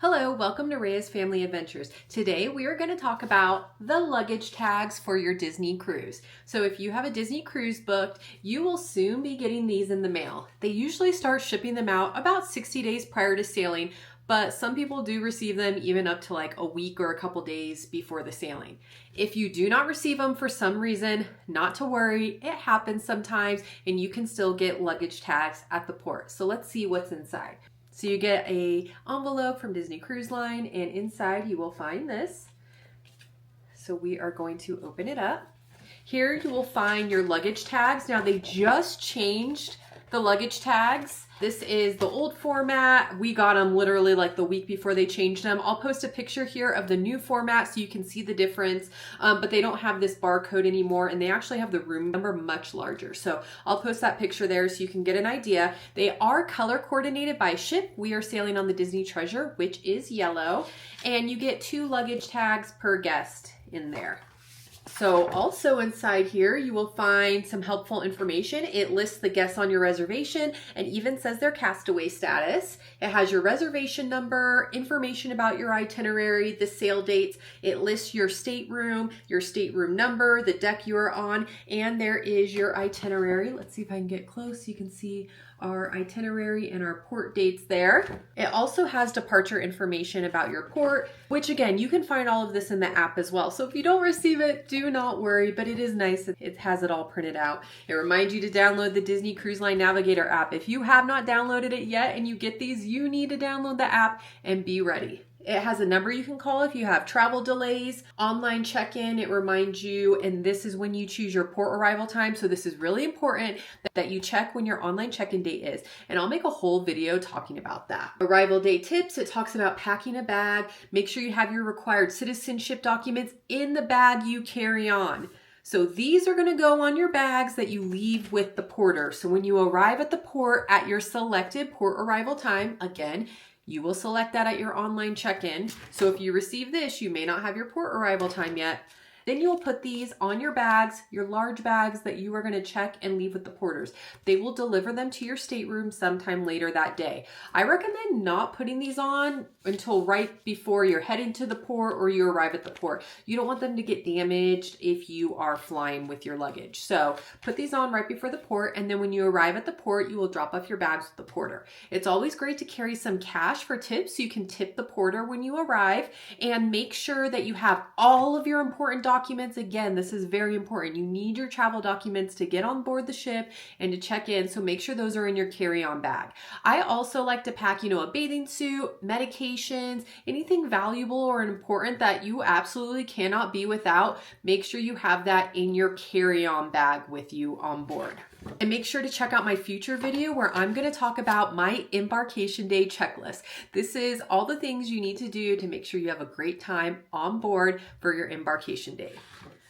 Hello, welcome to Rhea's Family Adventures. Today we are going to talk about the luggage tags for your Disney cruise. So if you have a Disney cruise booked, you will soon be getting these in the mail. They usually start shipping them out about 60 days prior to sailing, but some people do receive them even up to like a week or a couple days before the sailing. If you do not receive them for some reason, not to worry, it happens sometimes and you can still get luggage tags at the port. So let's see what's inside. So you get an envelope from Disney Cruise Line, and inside you will find this. So we are going to open it up. Here you will find your luggage tags. Now they just changed the luggage tags. This is the old format. We got them literally like the week before they changed them. I'll post a picture here of the new format so you can see the difference, but they don't have this barcode anymore, and they actually have the room number much larger. So I'll post that picture there so you can get an idea. They are color coordinated by ship. We are sailing on the Disney Treasure, which is yellow, and you get 2 luggage tags per guest in there. So also inside here, you will find some helpful information. It lists the guests on your reservation and even says their castaway status. It has your reservation number, information about your itinerary, the sail dates. It lists your stateroom number, the deck you are on, and there is your itinerary. Let's see if I can get close. You can see our itinerary and our port dates there. It also has departure information about your port, which again, you can find all of this in the app as well. So if you don't receive it, do not worry, but it is nice that it has it all printed out. It reminds you to download the Disney Cruise Line Navigator app. If you have not downloaded it yet and you get these, you need to download the app and be ready. It has a number you can call if you have travel delays, online check-in, it reminds you, and this is when you choose your port arrival time. So this is really important that you check when your online check-in date is. And I'll make a whole video talking about that. Arrival day tips, it talks about packing a bag. Make sure you have your required citizenship documents in the bag you carry on. So these are going to go on your bags that you leave with the porter. So when you arrive at the port at your selected port arrival time, again, you will select that at your online check-in. So if you receive this, you may not have your port arrival time yet. Then you will put these on your bags, your large bags that you are going to check and leave with the porters. They will deliver them to your stateroom sometime later that day. I recommend not putting these on until right before you're heading to the port or you arrive at the port. You don't want them to get damaged if you are flying with your luggage. So put these on right before the port, and then when you arrive at the port, you will drop off your bags with the porter. It's always great to carry some cash for tips so you can tip the porter when you arrive, and make sure that you have all of your important documents. Again, this is very important. You need your travel documents to get on board the ship and to check in, so make sure those are in your carry-on bag. I also like to pack, a bathing suit, medications, anything valuable or important that you absolutely cannot be without. Make sure you have that in your carry-on bag with you on board. And make sure to check out my future video where I'm going to talk about my embarkation day checklist. This is all the things you need to do to make sure you have a great time on board for your embarkation day.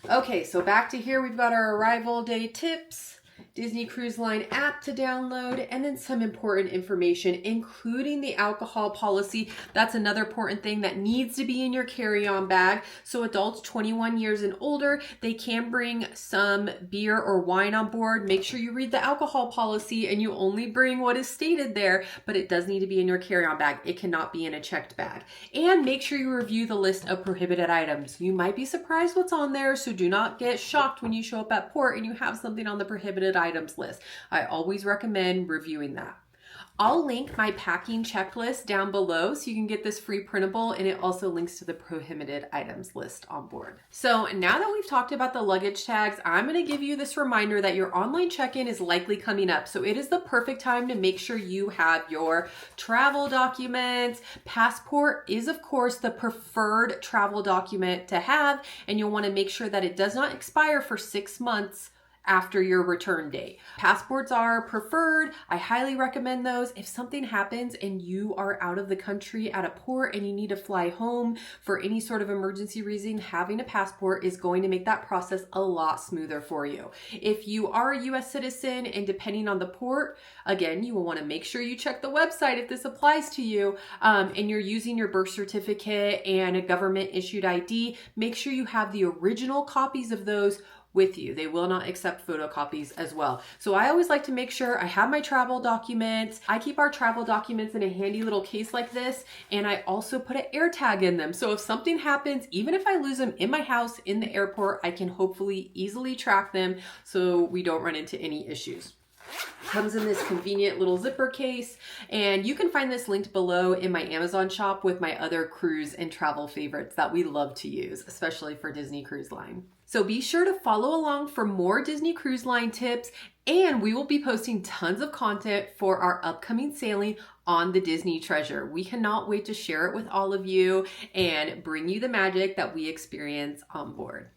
Okay, so back to here, we've got our arrival day tips, Disney Cruise Line app to download, and then some important information, including the alcohol policy. That's another important thing that needs to be in your carry-on bag. So adults 21 years and older, they can bring some beer or wine on board. Make sure you read the alcohol policy and you only bring what is stated there, but it does need to be in your carry-on bag. It cannot be in a checked bag. And make sure you review the list of prohibited items. You might be surprised what's on there, so do not get shocked when you show up at port and you have something on the prohibited items list. I always recommend reviewing that. I'll link my packing checklist down below so you can get this free printable, and it also links to the prohibited items list on board. So now that we've talked about the luggage tags, I'm going to give you this reminder that your online check-in is likely coming up. So it is the perfect time to make sure you have your travel documents. Passport is of course the preferred travel document to have, and you'll want to make sure that it does not expire for 6 months after your return date. Passports are preferred. I highly recommend those. If something happens and you are out of the country at a port and you need to fly home for any sort of emergency reason, having a passport is going to make that process a lot smoother for you. If you are a US citizen and depending on the port, again, you will want to make sure you check the website if this applies to you, and you're using your birth certificate and a government issued ID, make sure you have the original copies of those with you. They will not accept photocopies as well. So I always like to make sure I have my travel documents. I keep our travel documents in a handy little case like this, and I also put an air tag in them. So if something happens, even if I lose them in my house, in the airport, I can hopefully easily track them so we don't run into any issues. Comes in this convenient little zipper case, and you can find this linked below in my Amazon shop with my other cruise and travel favorites that we love to use, especially for Disney Cruise Line. So be sure to follow along for more Disney Cruise Line tips, and we will be posting tons of content for our upcoming sailing on the Disney Treasure. We cannot wait to share it with all of you and bring you the magic that we experience on board.